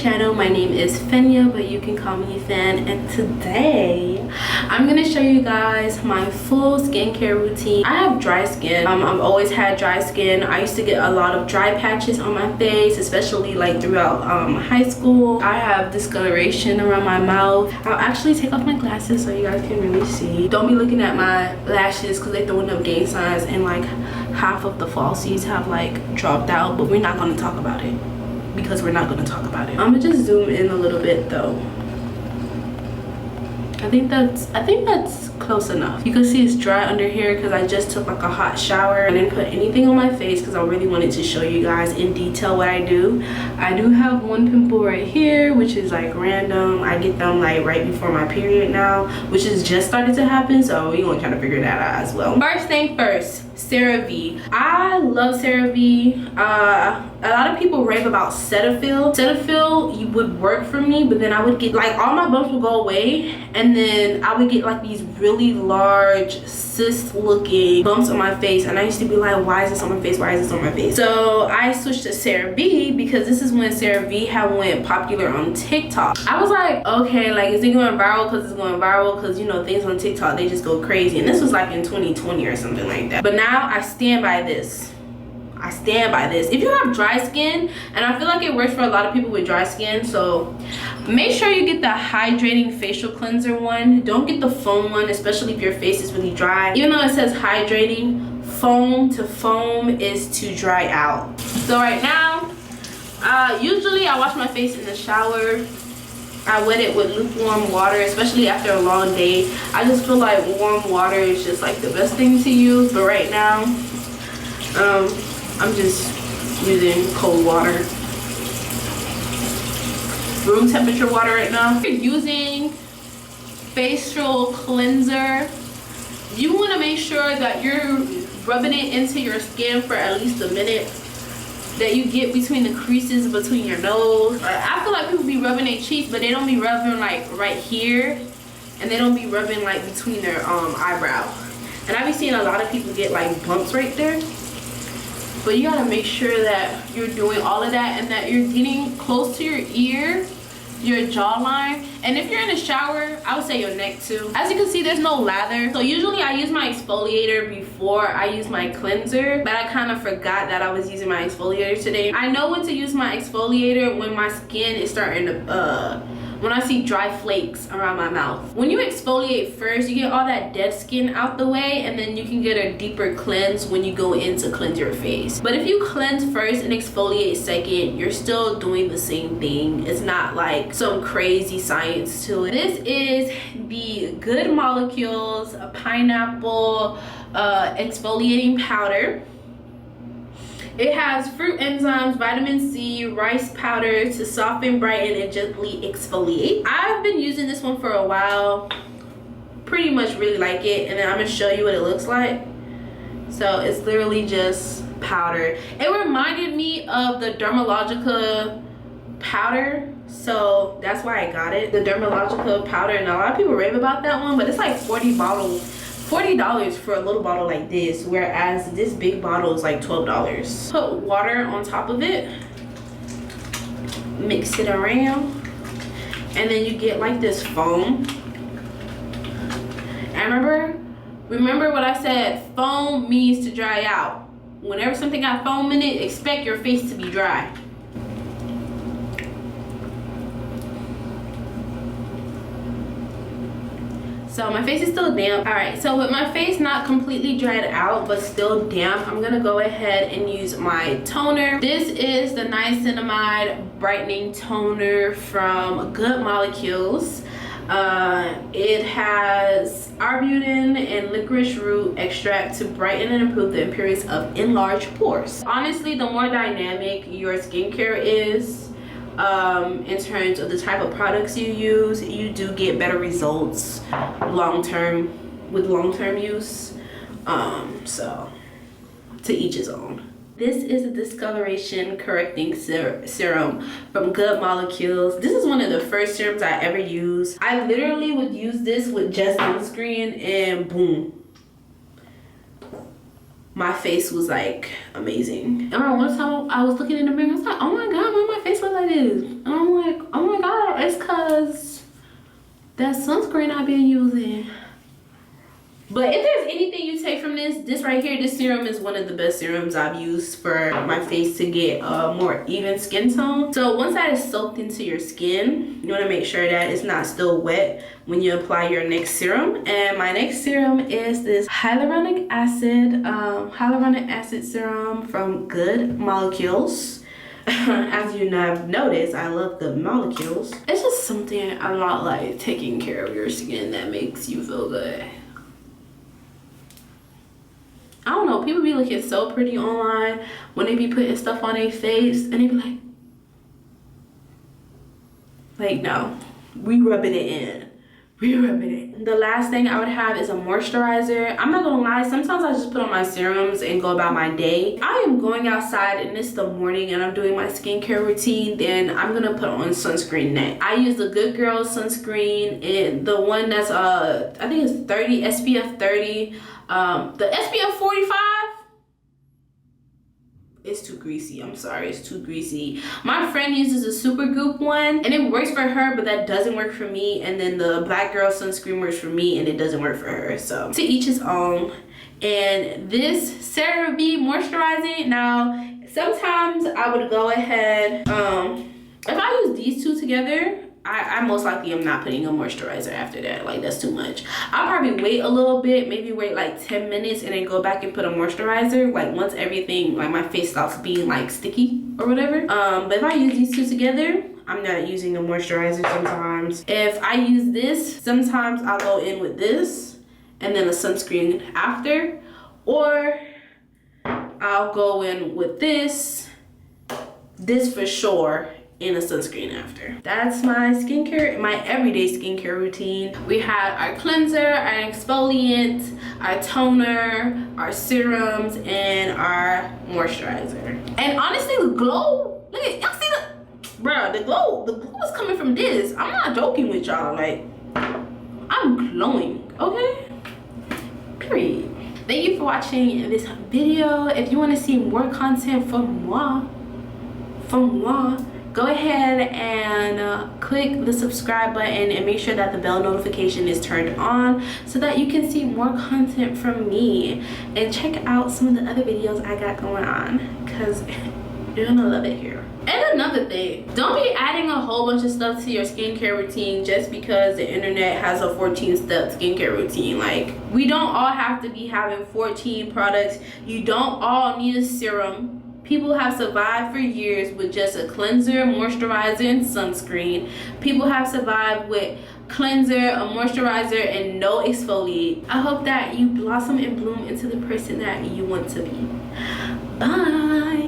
channel. My name is Fenia, but you can call me Fan, and today I'm gonna show you guys my full skincare routine. I have dry skin. I've always had dry skin. I used to get a lot of dry patches on my face, especially like throughout high school. I have discoloration around my mouth. I'll actually take off my glasses so you guys can really see. Don't be looking at my lashes because they're throwing up gang signs and like half of the falsies have like dropped out, but we're not going to talk about it because we're not going to talk about it. I'm gonna just zoom in a little bit though. I think that's close enough. You can see it's dry under here because I just took like a hot shower. I didn't put anything on my face because I really wanted to show you guys in detail what I do. I do have one pimple right here, which is like random. I get them like right before my period now, which is just started to happen, so we're gonna try to figure that out as well. First thing first, CeraVe. I love CeraVe. A lot of people rave about Cetaphil. Cetaphil would work for me, but then I would get like all my bumps would go away, and then I would get like these really large cyst looking bumps on my face, and I used to be like, why is this on my face? Why is this on my face? So I switched to CeraVe because this is when CeraVe had went popular on TikTok. I was like, okay, like is it going viral because it's going viral? Because you know things on TikTok, they just go crazy, and this was like in 2020 or something like that. But now I stand by this. I stand by this. If you have dry skin, and I feel like it works for a lot of people with dry skin, so make sure you get the hydrating facial cleanser one. Don't get the foam one, especially if your face is really dry. Even though it says hydrating, foam to foam is to dry out. So right now, usually I wash my face in the shower. I wet it with lukewarm water, especially after a long day. I just feel like warm water is just like the best thing to use, but right now I'm just using cold water, room temperature water right now. If you're using facial cleanser, you want to make sure that you're rubbing it into your skin for at least a minute, that you get between the creases between your nose. I feel like people be rubbing their cheeks, but they don't be rubbing like right here, and they don't be rubbing like between their eyebrow. And I be seeing a lot of people get like bumps right there. But you gotta make sure that you're doing all of that and that you're getting close to your ear, your jawline, and if you're in the shower, I would say your neck too. As you can see, there's no lather, so usually I use my exfoliator before I use my cleanser, but I kind of forgot that I was using my exfoliator today. I know when to use my exfoliator when my skin is starting to when I see dry flakes around my mouth. When you exfoliate first, you get all that dead skin out the way, and then you can get a deeper cleanse when you go in to cleanse your face. But if you cleanse first and exfoliate second, you're still doing the same thing. It's not like some crazy science to it. This is the Good Molecules Pineapple exfoliating powder. It has fruit enzymes, vitamin C, rice powder to soften, brighten, and gently exfoliate. I've been using this one for a while. Pretty much really like it, and then I'm gonna show you what it looks like. So it's literally just powder. It reminded me of the Dermalogica powder, so that's why I got it. The Dermalogica powder, and a lot of people rave about that one, but it's like $40 for a little bottle like this, whereas this big bottle is like $12. Put water on top of it, mix it around, and then you get like this foam. And remember what I said, foam means to dry out. Whenever something got foam in it, expect your face to be dry. So my face is still damp. All right, so with my face not completely dried out but still damp, I'm gonna go ahead and use my toner. This is the Niacinamide Brightening Toner from Good Molecules. It has arbutin and licorice root extract to brighten and improve the appearance of enlarged pores. Honestly, the more dynamic your skincare is, in terms of the type of products you use, you do get better results long-term with long-term use. So to each his own. This is a discoloration correcting serum from Good Molecules. This is one of the first serums I ever used. I literally would use this with just sunscreen, and boom, my face was like amazing. I remember one time I was looking in the mirror, I was like, oh my god, why my face face look like this? And I'm like, oh my god, it's cause that sunscreen I've been using. But if there's anything you take from this right here, this serum is one of the best serums I've used for my face to get a more even skin tone. So once that is soaked into your skin, you want to make sure that it's not still wet when you apply your next serum. And my next serum is this hyaluronic acid serum from Good Molecules. As you have noticed, I love Good Molecules. It's just something a lot like taking care of your skin that makes you feel good. I don't know, people be looking so pretty online when they be putting stuff on their face and they be like no, we rubbing it in. We rubbing it. The last thing I would have is a moisturizer. I'm not gonna lie, sometimes I just put on my serums and go about my day. I am going outside and it's the morning and I'm doing my skincare routine, then I'm gonna put on sunscreen next. I use the Good Girl sunscreen, and the one that's I think it's 30, SPF 30. The SPF 45, it's too greasy. I'm sorry, it's too greasy. My friend uses a super goop one and it works for her, but that doesn't work for me. And then the Black Girl sunscreen works for me and it doesn't work for her. So to each his own. And this CeraVe moisturizing, now sometimes I would go ahead, if I use these two together, I most likely am not putting a moisturizer after that. Like, that's too much. I'll probably wait a little bit, maybe wait like 10 minutes and then go back and put a moisturizer, like once everything, like my face stops being like sticky or whatever. But if I use these two together, I'm not using a moisturizer sometimes. If I use this, sometimes I'll go in with this and then a sunscreen after, or I'll go in with this for sure, and a sunscreen after. That's my skincare, my everyday skincare routine. We had our cleanser, our exfoliant, our toner, our serums, and our moisturizer. And honestly, the glow, look at, y'all see the, bruh, the glow is coming from this. I'm not joking with y'all, like, I'm glowing, okay? Period. Thank you for watching this video. If you want to see more content from moi, go ahead and click the subscribe button and make sure that the bell notification is turned on so that you can see more content from me, and check out some of the other videos I got going on because you're gonna love it here. And another thing, don't be adding a whole bunch of stuff to your skincare routine just because the internet has a 14-step skincare routine. Like, we don't all have to be having 14 products. You don't all need a serum. People have survived for years with just a cleanser, moisturizer, and sunscreen. People have survived with cleanser, a moisturizer, and no exfoliate. I hope that you blossom and bloom into the person that you want to be. Bye.